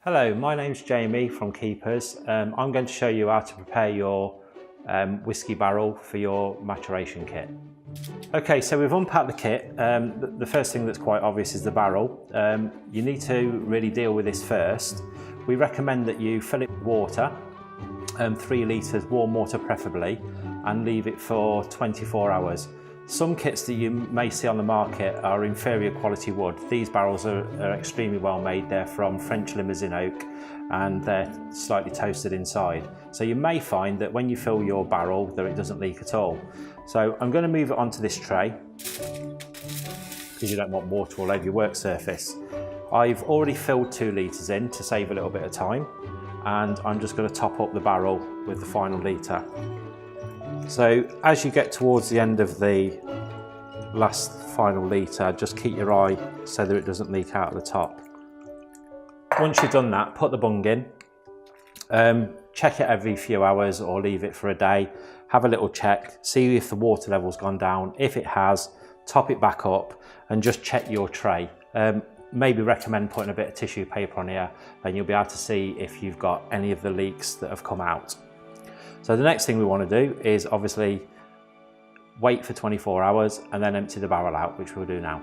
Hello, my name's Jamie from Keepers. I'm going to show you how to prepare your whiskey barrel for your maturation kit. Okay, so we've unpacked the kit. The first thing that's quite obvious is the barrel. You need to really deal with this first. We recommend that you fill it with water, 3 litres warm water preferably, and leave it for 24 hours. Some kits that you may see on the market are inferior quality wood. These barrels are extremely well made. They're from French Limousin oak and they're slightly toasted inside. So you may find that when you fill your barrel that it doesn't leak at all. So I'm going to move it onto this tray because you don't want water all over your work surface. I've already filled 2 litres in to save a little bit of time, and I'm just going to top up the barrel with the final litre. So as you get towards the end of the last final litre, just keep your eye so that it doesn't leak out at the top. Once you've done that, put the bung in, check it every few hours or leave it for a day, have a little check, see if the water level's gone down. If it has, top it back up and just check your tray. Maybe recommend putting a bit of tissue paper on here, and you'll be able to see if you've got any of the leaks that have come out. So the next thing we want to do is obviously wait for 24 hours and then empty the barrel out, which we'll do now.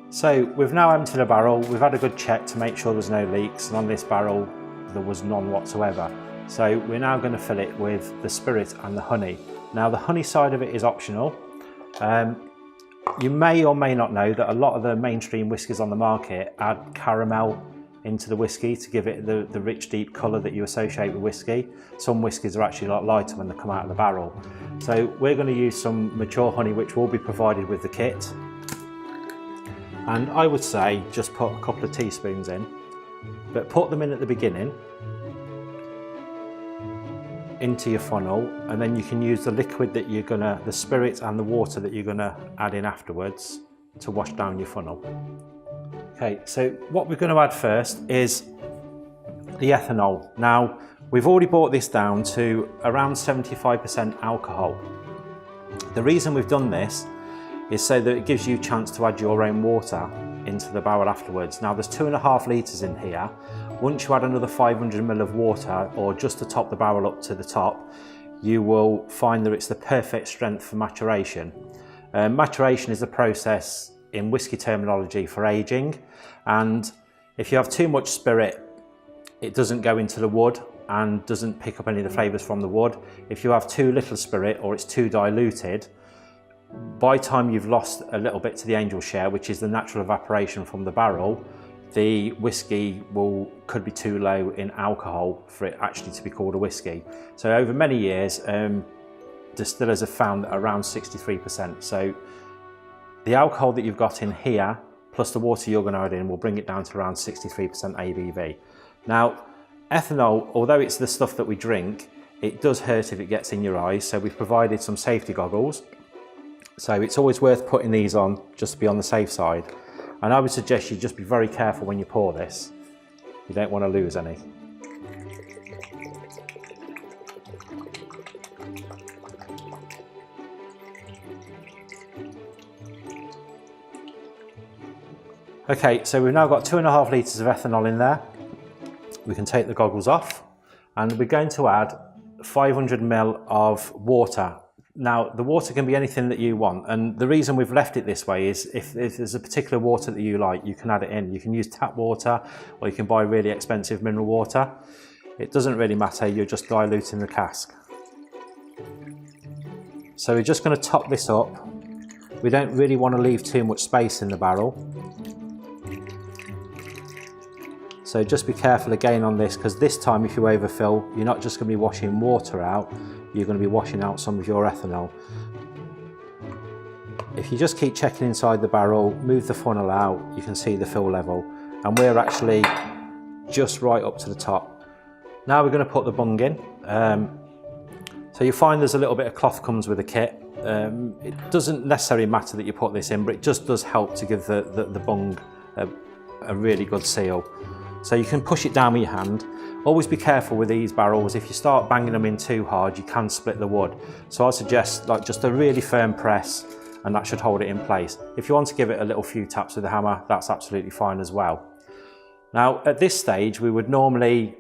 So we've now emptied the barrel, we've had a good check to make sure there's no leaks, and on this barrel there was none whatsoever. So we're now going to fill it with the spirit and the honey. Now the honey side of it is optional. You may or may not know that a lot of the mainstream whiskies on the market add caramel into the whiskey to give it the rich deep colour that you associate with whiskey. Some whiskies are actually a lot lighter when they come out of the barrel. So we're going to use some mature honey which will be provided with the kit. And I would say just put a couple of teaspoons in, but put them in at the beginning into your funnel, and then you can use the liquid that you're gonna, the spirit and the water that you're gonna add in afterwards to wash down your funnel. Okay, so what we're going to add first is the ethanol. Now, we've already brought this down to around 75% alcohol. The reason we've done this is so that it gives you a chance to add your own water into the barrel afterwards. Now, there's 2.5 litres in here. Once you add another 500 ml of water, or just to top the barrel up to the top, you will find that it's the perfect strength for maturation. Maturation is the process in whiskey terminology for aging, and if you have too much spirit, it doesn't go into the wood and doesn't pick up any of the flavours from the wood. If you have too little spirit or it's too diluted, by the time you've lost a little bit to the angel share, which is the natural evaporation from the barrel, the whiskey could be too low in alcohol for it actually to be called a whiskey. So over many years, distillers have found that around 63%. So the alcohol that you've got in here, plus the water you're going to add in, will bring it down to around 63% ABV. Now, ethanol, although it's the stuff that we drink, it does hurt if it gets in your eyes. So we've provided some safety goggles. So it's always worth putting these on just to be on the safe side. And I would suggest you just be very careful when you pour this. You don't want to lose any. Okay, so we've now got 2.5 litres of ethanol in there. We can take the goggles off, and we're going to add 500 ml of water. Now, the water can be anything that you want, and the reason we've left it this way is if there's a particular water that you like, you can add it in. You can use tap water, or you can buy really expensive mineral water. It doesn't really matter, you're just diluting the cask. So we're just going to top this up. We don't really want to leave too much space in the barrel. So just be careful again on this, because this time if you overfill, you're not just going to be washing water out, you're going to be washing out some of your ethanol. If you just keep checking inside the barrel, move the funnel out, you can see the fill level, and we're actually just right up to the top. Now we're going to put the bung in. So you find there's a little bit of cloth comes with the kit. It doesn't necessarily matter that you put this in, but it just does help to give the bung a really good seal. So you can push it down with your hand, Always be careful with these barrels. If you start banging them in too hard, you can split the wood. So I suggest like just a really firm press, and that should hold it in place. If you want to give it a little few taps with the hammer, that's absolutely fine as well. Now at this stage, we would normally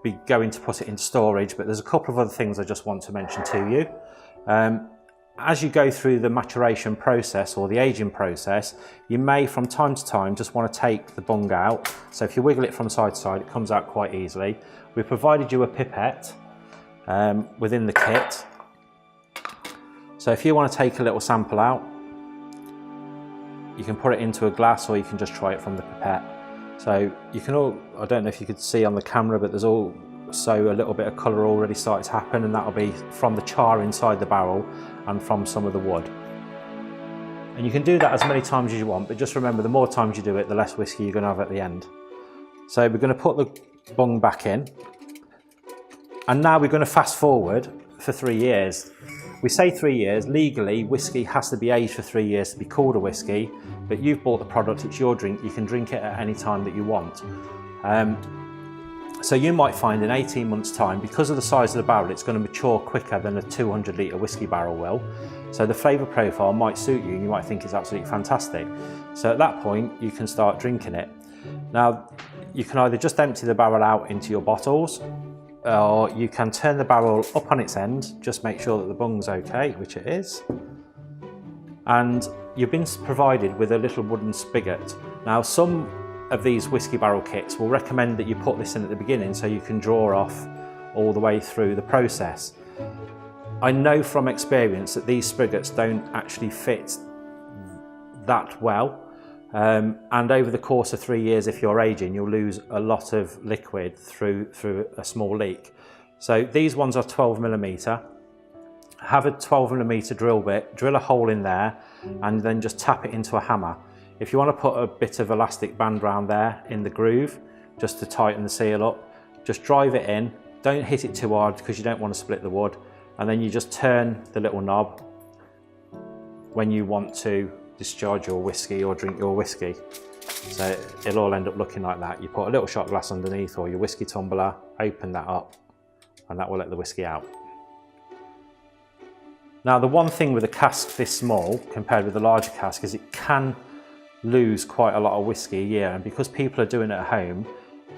be going to put it in storage, but there's a couple of other things I just want to mention to you. As you go through the maturation process or the aging process, you may from time to time just want to take the bung out. So if you wiggle it from side to side, it comes out quite easily. We provided you a pipette within the kit. So if you want to take a little sample out, you can put it into a glass, or you can just try it from the pipette. So you can I don't know if you could see on the camera, but there's also a little bit of colour already started to happen, and that'll be from the char inside the barrel and from some of the wood. And you can do that as many times as you want, but just remember, the more times you do it, the less whiskey you're going to have at the end. So we're going to put the bung back in, and now we're going to fast forward for 3 years. We say 3 years. Legally, whiskey has to be aged for 3 years to be called a whiskey, but you've bought the product, it's your drink, you can drink it at any time that you want. So you might find in 18 months time, because of the size of the barrel, it's going to mature quicker than a 200 litre whiskey barrel will. So the flavour profile might suit you, and you might think it's absolutely fantastic. So at that point, you can start drinking it. Now, you can either just empty the barrel out into your bottles, or you can turn the barrel up on its end, just make sure that the bung's okay, which it is. And you've been provided with a little wooden spigot. Now, some of these whiskey barrel kits will recommend that you put this in at the beginning so you can draw off all the way through the process. I know from experience that these spigots don't actually fit that well, and over the course of 3 years, if you're aging, you'll lose a lot of liquid through a small leak. So these ones are 12mm. Have a 12mm drill bit, drill a hole in there, and then just tap it into a hammer. If you want to put a bit of elastic band around there in the groove, just to tighten the seal up, just drive it in. Don't hit it too hard because you don't want to split the wood. And then you just turn the little knob when you want to discharge your whiskey or drink your whiskey. So it'll all end up looking like that. You put a little shot glass underneath or your whiskey tumbler, open that up, and that will let the whiskey out. Now, the one thing with a cask this small compared with a larger cask is it can lose quite a lot of whiskey a year, and because people are doing it at home,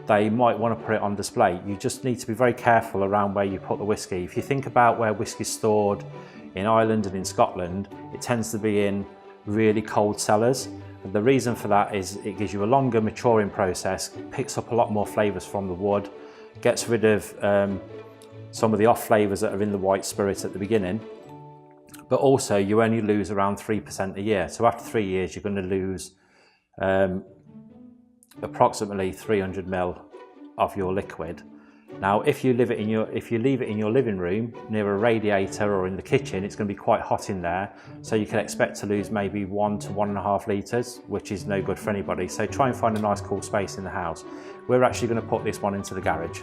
they might want to put it on display. You just need to be very careful around where you put the whiskey. If you think about where whiskey is stored in Ireland and in Scotland, it tends to be in really cold cellars. And the reason for that is it gives you a longer maturing process, picks up a lot more flavours from the wood, gets rid of some of the off flavours that are in the white spirit at the beginning. But also you only lose around 3% a year. So after 3 years, you're going to lose approximately 300 ml of your liquid. Now, if you leave it in your living room near a radiator or in the kitchen, it's going to be quite hot in there. So you can expect to lose maybe 1 to 1.5 litres, which is no good for anybody. So try and find a nice cool space in the house. We're actually going to put this one into the garage.